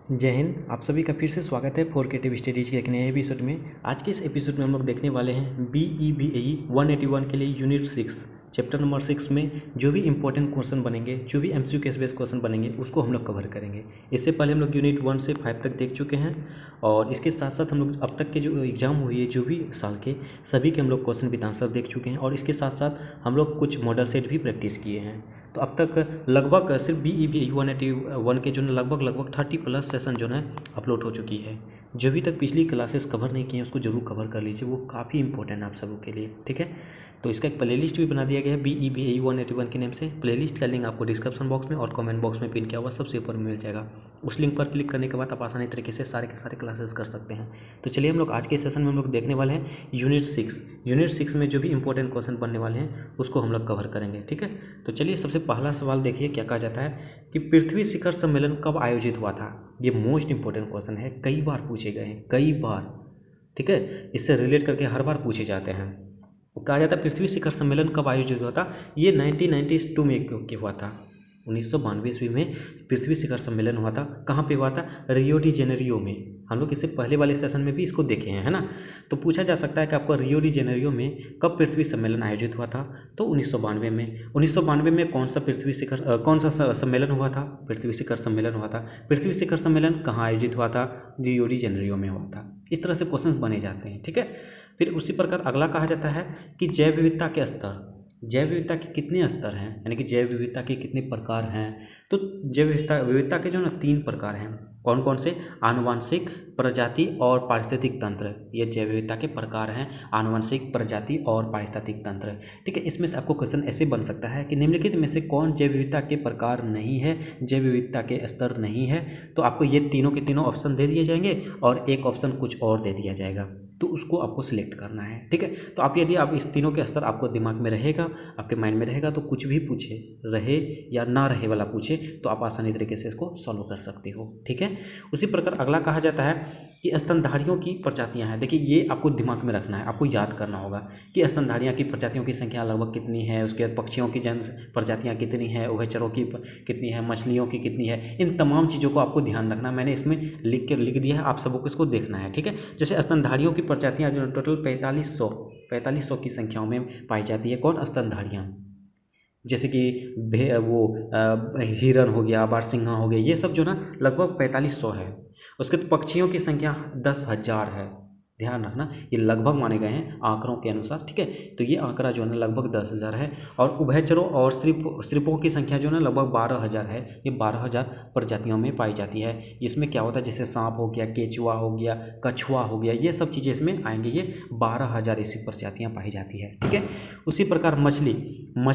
जय हिंद। आप सभी का फिर से स्वागत है 4K स्टडीज के एक नए एपिसोड में। आज के इस एपिसोड में हम लोग देखने वाले हैं BEBAE 181 के लिए यूनिट 6 चैप्टर नंबर 6 में जो भी इंपॉर्टेंट क्वेश्चन बनेंगे, जो भी MCQ बेस्ड क्वेश्चन बनेंगे, उसको हम लोग कवर करेंगे। इससे पहले हम लोग यूनिट 1 से 5 तक देख चुके हैं और इसके साथ साथ हम लोग अब तक के जो एग्ज़ाम हुई है जो भी साल के, सभी के हम लोग क्वेश्चन विद आंसर देख चुके हैं और इसके साथ साथ हम लोग कुछ मॉडल सेट भी प्रैक्टिस किए हैं। तो अब तक लगभग सिर्फ BEBAE 181 के जो लगभग 30+ सेशन जो है अपलोड हो चुकी है। जो भी तक पिछली क्लासेस कवर नहीं किए हैं उसको जरूर कवर कर लीजिए, वो काफ़ी इंपॉर्टेंट है आप सबों के लिए। ठीक है, तो इसका एक प्लेलिस्ट भी बना दिया गया है BEBAE 181 के नेम से। प्लेलिस्ट का लिंक आपको डिस्क्रिप्शन बॉक्स में और कमेंट बॉक्स में पिन किया हुआ सबसे ऊपर मिल जाएगा। उस लिंक पर क्लिक करने के बाद आप आसानी तरीके से सारे के सारे क्लासेस कर सकते हैं। तो चलिए हम लोग आज के सेशन में हम लोग देखने वाले हैं यूनिट 6। यूनिट 6 में जो भी इंपॉर्टेंट क्वेश्चन बनने वाले हैं उसको हम लोग कवर करेंगे। ठीक है, तो चलिए सबसे पहला सवाल देखिए क्या कहा जाता है कि पृथ्वी शिखर सम्मेलन कब आयोजित हुआ था। ये मोस्ट इंपॉर्टेंट क्वेश्चन है, कई बार पूछे गए हैं, कई बार। ठीक है, इससे रिलेट करके हर बार पूछे जाते हैं। कहा जाता है पृथ्वी शिखर सम्मेलन कब आयोजित हुआ था। ये 1992 में हुआ था। 1992 ईस्वी में पृथ्वी शिखर सम्मेलन हुआ था। कहाँ पे हुआ था? रियो डी जेनेरियो में। हम लोग इससे पहले वाले सेशन में भी इसको देखे हैं, है ना। तो पूछा जा सकता है कि आपको रियो डी जेनेरियो में कब पृथ्वी सम्मेलन आयोजित हुआ था। तो 1992 में। 1992 में कौन सा सम्मेलन हुआ था? पृथ्वी शिखर सम्मेलन हुआ था। पृथ्वी शिखर सम्मेलन कहाँ आयोजित हुआ था? रियो डी जेनेरियो में हुआ था। इस तरह से क्वेश्चन बने जाते हैं। ठीक है, फिर उसी प्रकार अगला कहा जाता है कि जैव विविधता के स्तर। जैव विविधता के कितने स्तर हैं, यानी कि जैव विविधता के कितने प्रकार हैं। तो जैव विविधता के जो ना 3 प्रकार हैं। कौन कौन से? आनुवंशिक, प्रजाति और पारिस्थितिक तंत्र। ये जैव विविधता के प्रकार हैं, आनुवंशिक, प्रजाति और पारिस्थितिक तंत्र। ठीक है, इसमें से आपको क्वेश्चन ऐसे बन सकता है कि निम्नलिखित में से कौन जैव विविधता के प्रकार नहीं है, जैव विविधता के स्तर नहीं है। तो आपको ये तीनों के तीनों ऑप्शन दे दिए जाएंगे और एक ऑप्शन कुछ और दे दिया जाएगा, तो उसको आपको सिलेक्ट करना है। ठीक है, तो आप यदि आप इस तीनों के स्तर आपको दिमाग में रहेगा, आपके माइंड में रहेगा, तो कुछ भी पूछे, रहे या ना रहे वाला पूछे, तो आप आसानी तरीके से इसको सॉल्व कर सकते हो। ठीक है, उसी प्रकार अगला कहा जाता है कि स्तनधारियों की प्रजातियां हैं। देखिए ये आपको दिमाग में रखना है, आपको याद करना होगा कि स्तनधारियों की प्रजातियों की संख्या लगभग कितनी है, उसके बाद पक्षियों की जन प्रजातियां कितनी है, उभयचरों की कितनी है, मछलियों की कितनी है। इन तमाम चीज़ों को आपको ध्यान रखना। मैंने इसमें लिख दिया है, आप सबको इसको देखना है। ठीक है, जैसे स्तनधारियों की प्रजातियां जो टोटल 4500 की संख्याओं में पाई जाती है। कौन? स्तनधारियां। जैसे कि हिरन हो गया, बारहसिंगा हो गया, ये सब जो ना लगभग 4500 है। उसके पक्षियों की संख्या 10,000 है। ध्यान रखना, ये लगभग माने गए हैं आंकड़ों के अनुसार। ठीक है, तो ये आंकड़ा जो है ना लगभग 10,000 है। और उभयचरों और सिर्पों की संख्या जो है ना लगभग 12,000 है। ये 12,000 प्रजातियों में पाई जाती है। इसमें क्या होता है, जैसे सांप हो गया, केचुआ हो गया, कछुआ हो गया, ये सब चीज़ें इसमें आएंगे। ये 12,000 ऐसी प्रजातियाँ पाई जाती है। ठीक है, उसी प्रकार मछली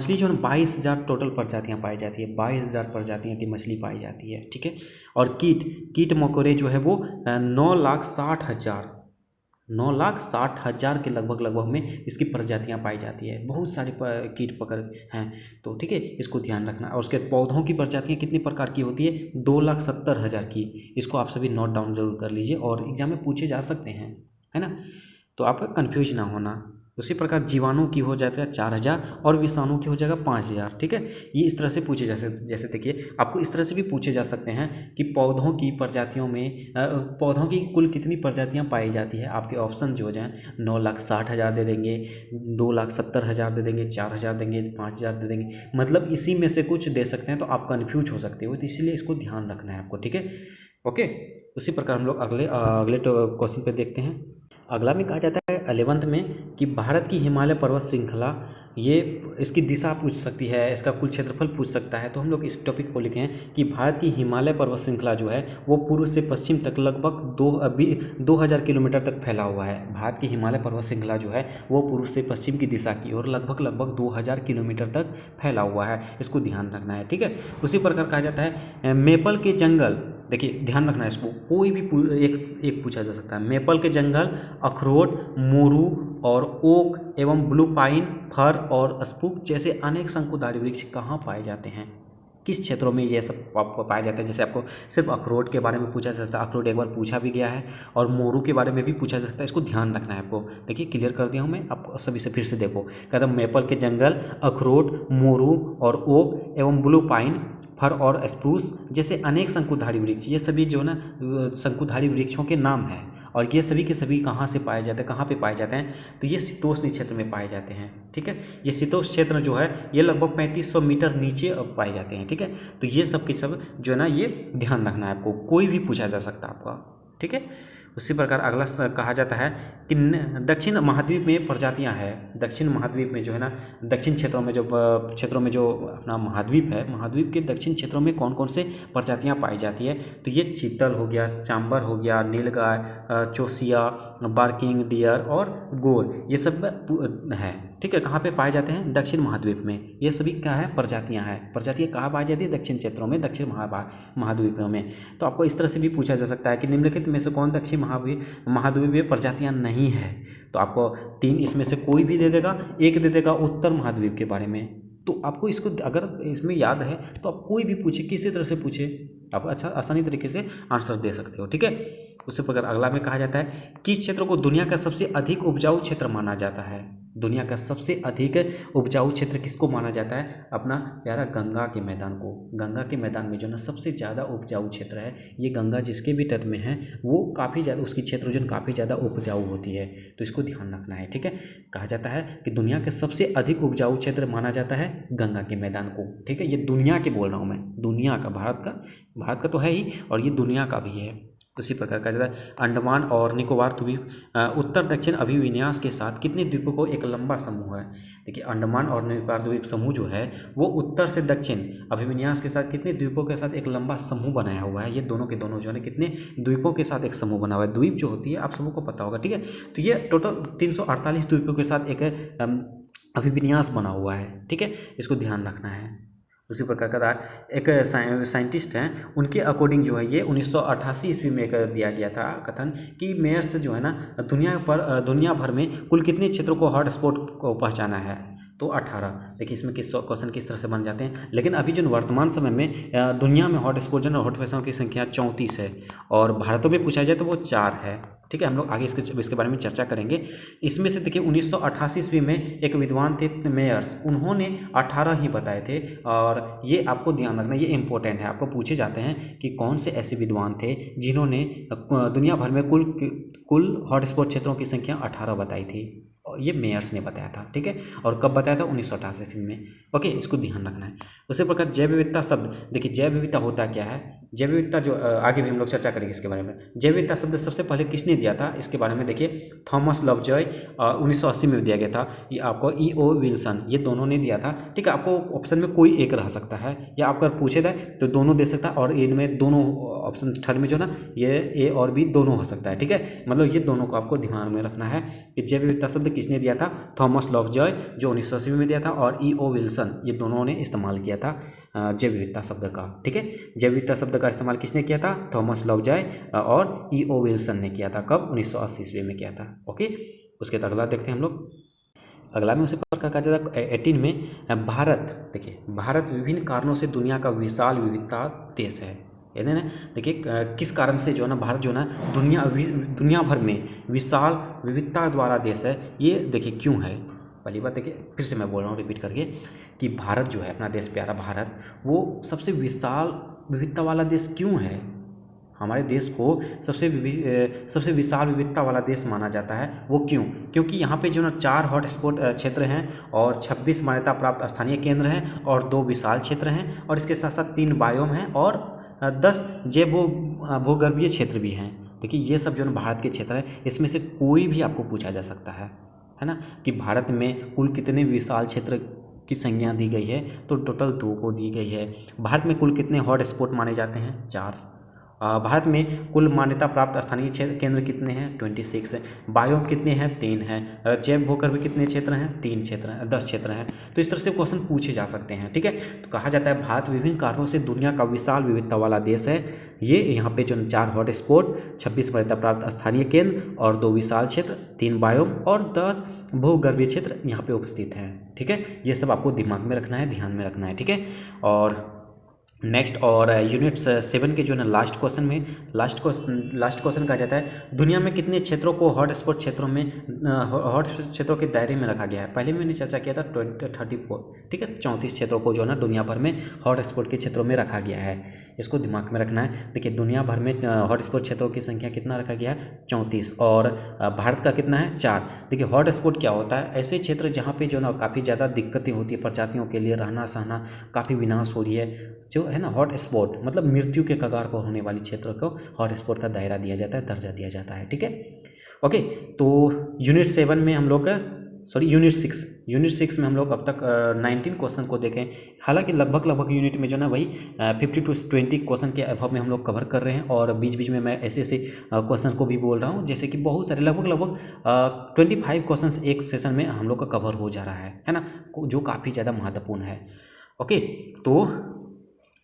जो है 22,000 टोटल प्रजातियाँ पाई जाती है। 22,000 प्रजातियाँ की मछली पाई जाती है। ठीक है, और कीट मकोड़े जो है वो 9,60,000 के लगभग में इसकी प्रजातियां पाई जाती है। बहुत सारी कीट पकड़ हैं। तो ठीक है, इसको ध्यान रखना। और उसके पौधों की प्रजातियां कितनी प्रकार की होती है? 2,70,000 की। इसको आप सभी नोट डाउन जरूर कर लीजिए और एग्जाम में पूछे जा सकते हैं, है ना। तो आप कन्फ्यूज ना होना। उसी प्रकार जीवाणु की हो जाता है 4,000 और विषाणु की हो जाएगा 5,000। ठीक है, ये इस तरह से पूछे जा सकते। जैसे देखिए आपको इस तरह से भी पूछे जा सकते हैं कि पौधों की प्रजातियों में पौधों की कुल कितनी प्रजातियां पाई जाती है। आपके ऑप्शन जो हो जाए 9,60,000 दे देंगे, 2,70,000 दे देंगे, 4,000 देंगे, 5,000 दे देंगे, मतलब इसी में से कुछ दे सकते हैं। तो आप कन्फ्यूज हो सकते हो, तो इसीलिए इसको ध्यान रखना है आपको। ठीक है, ओके। उसी प्रकार हम लोग अगले क्वेश्चन पे देखते हैं। अगला में कहा जाता है 11th में कि भारत की हिमालय पर्वत श्रृंखला, ये इसकी दिशा पूछ सकती है, इसका कुल क्षेत्रफल पूछ सकता है। तो हम लोग इस टॉपिक को लिखें कि भारत की हिमालय पर्वत श्रृंखला जो है वो पूर्व से पश्चिम तक लगभग 2,000 किलोमीटर तक फैला हुआ है। भारत की हिमालय पर्वत श्रृंखला जो है वो पूर्व से पश्चिम की दिशा की ओर लगभग 2,000 किलोमीटर तक फैला हुआ है। इसको ध्यान रखना है। ठीक है, उसी प्रकार कहा जाता है मेपल के जंगल। देखिए ध्यान रखना है, इसको कोई भी एक पूछा जा सकता है। मेपल के जंगल, अखरोट, मोरू और ओक एवं ब्लू पाइन, फर और स्पूक जैसे अनेक शंकुधारी वृक्ष कहाँ पाए जाते हैं? किस क्षेत्रों में ये सब पाए जाते हैं? जैसे आपको सिर्फ अखरोट के बारे में पूछा जा सकता है, अखरोट एक बार पूछा भी गया है, और मोरू के बारे में भी पूछा जा सकता है। इसको ध्यान रखना है आपको। देखिए क्लियर कर दिया हूँ मैं, आप सभी से फिर से देखो। कहता मेपल के जंगल, अखरोट, मोरू और ओक एवं ब्लू पाइन फर और स्प्रूस जैसे अनेक शंकुधारी वृक्ष, ये सभी जो है ना शंकुधारी वृक्षों के नाम हैं। और ये सभी के सभी कहाँ से पाए जाते हैं, कहाँ पे पाए जाते हैं, तो ये शीतोष्ण क्षेत्र में पाए जाते हैं। ठीक है, ये शीतोष्ण क्षेत्र जो है ये लगभग 3500 मीटर नीचे पाए जाते हैं। ठीक है, तो ये सब के सब जो है ना ये ध्यान रखना है आपको, कोई भी पूछा जा सकता है आपका। ठीक है, उसी प्रकार अगला कहा जाता है कि दक्षिण महाद्वीप में प्रजातियां हैं। दक्षिण महाद्वीप में जो है ना, दक्षिण क्षेत्रों में जो अपना महाद्वीप है, महाद्वीप के दक्षिण क्षेत्रों में कौन कौन से प्रजातियां पाई जाती है, तो ये चीतल हो गया, चांबर हो गया, नीलगाय, चौसिया, बार्किंग डियर और गोर, ये सब है। ठीक है, कहाँ पे पाए जाते हैं, दक्षिण महाद्वीप में। ये सभी क्या है, प्रजातियां हैं। प्रजातियां कहाँ पाई जाती है, दक्षिण क्षेत्रों में, दक्षिण महाद्वीपों में। तो आपको इस तरह से भी पूछा जा सकता है कि निम्नलिखित में से कौन दक्षिण महाद्वीप में प्रजातियां नहीं है, तो आपको 3 इसमें से कोई भी दे देगा, एक दे देगा उत्तर महाद्वीप के बारे में। तो आपको इसको अगर इसमें याद है तो आप कोई भी पूछे, किसी तरह से पूछे, आप अच्छा आसानी तरीके से आंसर दे सकते हो। ठीक है, उसी प्रकार अगला में कहा जाता है किस क्षेत्र को दुनिया का सबसे अधिक उपजाऊ क्षेत्र माना जाता है। दुनिया का सबसे अधिक उपजाऊ क्षेत्र किसको माना जाता है, अपना प्यारा गंगा के मैदान को। गंगा के मैदान में जो ना सबसे ज़्यादा उपजाऊ क्षेत्र है, ये गंगा जिसके भी तट में है वो काफ़ी ज़्यादा, उसकी क्षेत्र काफ़ी ज़्यादा उपजाऊ होती है, तो इसको ध्यान रखना है। ठीक है, कहा जाता है कि दुनिया के सबसे अधिक उपजाऊ क्षेत्र माना जाता है गंगा के मैदान को। ठीक है, ये दुनिया के बोल रहा हूँ मैं, दुनिया का, भारत का तो है ही और ये दुनिया का भी है। उसी प्रकार कहा जाता है अंडमान और निकोबार द्वीप उत्तर दक्षिण अभिविन्यास के साथ कितने द्वीपों को एक लंबा समूह है। देखिए अंडमान और निकोबार द्वीप समूह जो है वो उत्तर से दक्षिण अभिविन्यास के साथ कितने द्वीपों के साथ एक लंबा समूह बनाया हुआ है। ये दोनों के दोनों जो है कितने द्वीपों के साथ एक समूह बना हुआ है। द्वीप जो होती है आप सबको पता होगा। ठीक है, तो ये टोटल 348 द्वीपों के साथ एक अभिविन्यास बना हुआ है। ठीक है, इसको ध्यान रखना है। उसी प्रकार का एक साइंटिस्ट हैं, उनके अकॉर्डिंग जो है ये 1988 ईस्वी में एक दिया गया था कथन कि मेयर्स जो है ना दुनिया भर में कुल कितने क्षेत्रों को हॉट स्पॉट को पहचाना है, तो 18। देखिए इसमें क्वेश्चन किस तरह से बन जाते हैं, लेकिन अभी जो वर्तमान समय में दुनिया में हॉट स्पॉट जो है हॉट प्लेसों की संख्या 34 है और भारतों में पूछा जाए तो वो 4 है। ठीक है, हम लोग आगे इसके बारे में चर्चा करेंगे। इसमें से देखिए 1988 ईस्वी में एक विद्वान थे मेयर्स, उन्होंने 18 ही बताए थे और ये आपको ध्यान रखना, ये इंपॉर्टेंट है। आपको पूछे जाते हैं कि कौन से ऐसे विद्वान थे जिन्होंने दुनिया भर में कुल हॉटस्पॉट क्षेत्रों की संख्या 18 बताई थी, और ये मेयर्स ने बताया था। ठीक है, और कब बताया था, 1988 ईस्वी में। ओके, इसको ध्यान रखना है। उसी प्रकार जैव विविधता शब्द, देखिए जैव विविधता होता क्या है, जैव विविधता जो आगे भी हम लोग चर्चा करेंगे इसके बारे में। जैव विविधता शब्द सबसे पहले किसने दिया था, इसके बारे में देखिए थॉमस लवजॉय 1980 में दिया गया था, ये आपको E.O. विल्सन, ये दोनों ने दिया था। ठीक है, आपको ऑप्शन में कोई एक रह सकता है या आपका पूछे था तो दोनों दे सकता है, और इनमें दोनों ऑप्शन थर्ड में जो ना ये A और B दोनों हो सकता है। ठीक है, मतलब ये दोनों को आपको दिमाग में रखना है कि जैव विविधता शब्द किसने दिया था, थॉमस लवजॉय जो 1980 में दिया था, और E.O. विल्सन, ये दोनों ने इस्तेमाल किया था जैव विविधता शब्द का। ठीक है, जैव विविधता शब्द का इस्तेमाल किसने किया था, थॉमस लवजॉय और E.O. विल्सन ने किया था। कब, 1980 ईस्वी में किया था। ओके, उसके बाद अगला देखते हैं हम लोग। अगला में उसी प्रकार कहा जाता है 18 में भारत। देखिए भारत विभिन्न कारणों से दुनिया का विशाल विविधता देश है। यानी ना देखिए किस कारण से जो है ना भारत जो है ना दुनिया भर में विशाल विविधता द्वारा देश है। ये देखिए क्यों है, पहली बात देखिए फिर से मैं बोल रहा हूँ रिपीट करके कि भारत जो है अपना देश प्यारा भारत, वो सबसे विशाल विविधता वाला देश क्यों है। हमारे देश को सबसे विशाल विविधता वाला देश माना जाता है। वो क्यों, क्योंकि यहाँ पे जो ना 4 हॉटस्पॉट क्षेत्र हैं और 26 मान्यता प्राप्त स्थानीय केंद्र हैं और 2 विशाल क्षेत्र हैं, और इसके साथ साथ 3 बायोम हैं और 10 जैव भूगर्भीय क्षेत्र भी हैं। देखिए ये सब जो है भारत के क्षेत्र है, इसमें से कोई भी आपको पूछा जा सकता है ना, कि भारत में कुल कितने विशाल क्षेत्र की संज्ञा दी गई है, तो टोटल 2 को दी गई है। भारत में कुल कितने हॉट स्पॉट माने जाते हैं, 4। भारत में कुल मान्यता प्राप्त स्थानीय केंद्र कितने हैं, 26 है। बायोम कितने हैं, 3 हैं। जैव भूगर्भ कितने क्षेत्र हैं, 3 क्षेत्र हैं, 10 क्षेत्र हैं। तो इस तरह से क्वेश्चन पूछे जा सकते हैं। ठीक है, तो कहा जाता है भारत विभिन्न कारणों से दुनिया का विशाल विविधता वाला देश है। ये यहाँ पे जो 4 हॉट स्पॉट, 26 मान्यता प्राप्त स्थानीय केंद्र और 2 विशाल क्षेत्र, 3 बायोम और 10 भूगर्भीय क्षेत्र यहाँ पे उपस्थित हैं। ठीक है, ये सब आपको दिमाग में रखना है, ध्यान में रखना है। ठीक है, और नेक्स्ट और यूनिट 7 के जो है ना लास्ट क्वेश्चन कहा जाता है, दुनिया में कितने क्षेत्रों को हॉटस्पॉट क्षेत्रों में हॉट क्षेत्रों के दायरे में रखा गया है। पहले मैंने चर्चा किया था 34, ठीक है, 34 क्षेत्रों को जो है ना दुनिया भर में हॉटस्पॉट के क्षेत्रों में रखा गया है। इसको दिमाग में रखना है। देखिए दुनिया भर में हॉटस्पॉट क्षेत्रों की संख्या कितना रखा गया है, 34, और भारत का कितना है, 4। देखिए हॉटस्पॉट क्या होता है, ऐसे क्षेत्र जहाँ पे जो ना काफ़ी ज़्यादा दिक्कतें होती है, प्रजातियों के लिए रहना सहना काफ़ी विनाश हो रही है, जो है ना हॉट स्पॉट मतलब मृत्यु के कगार पर होने वाली क्षेत्र को हॉट स्पॉट का दायरा दिया जाता है, दर्जा दिया जाता है, ठीक है। ओके, तो यूनिट 7 में हम लोग का यूनिट 6 में हम लोग अब तक 19 क्वेश्चन को देखें। हालांकि लगभग यूनिट में जो ना वही 50 to 20 क्वेश्चन के अभाव में हम लोग कवर कर रहे हैं, और बीच बीच में मैं ऐसे क्वेश्चन को भी बोल रहा हूँ, जैसे कि बहुत सारे लगभग 25 क्वेश्चन एक सेशन में हम लोग का कवर हो जा रहा है ना, जो काफ़ी ज़्यादा महत्वपूर्ण है। ओके, तो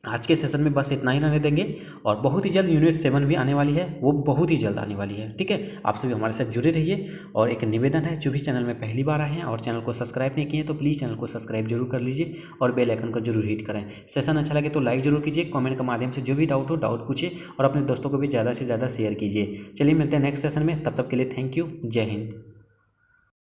आज के सेशन में बस इतना ही रहने देंगे, और बहुत ही जल्द यूनिट 7 भी आने वाली है, वो बहुत ही जल्द आने वाली है, ठीक है। आप सभी हमारे साथ जुड़े रहिए, और एक निवेदन है, जो भी चैनल में पहली बार आए हैं और चैनल को सब्सक्राइब नहीं किए हैं तो प्लीज़ चैनल को सब्सक्राइब जरूर कर लीजिए, और बेल आइकन को जरूर हिट करें। सेशन अच्छा लगे तो लाइक जरूर कीजिए, कॉमेंट के माध्यम से जो भी डाउट हो डाउट पूछिए, और अपने दोस्तों को भी ज़्यादा से ज़्यादा शेयर कीजिए। चलिए मिलते हैं नेक्स्ट सेशन में, तब तक के लिए थैंक यू, जय हिंद।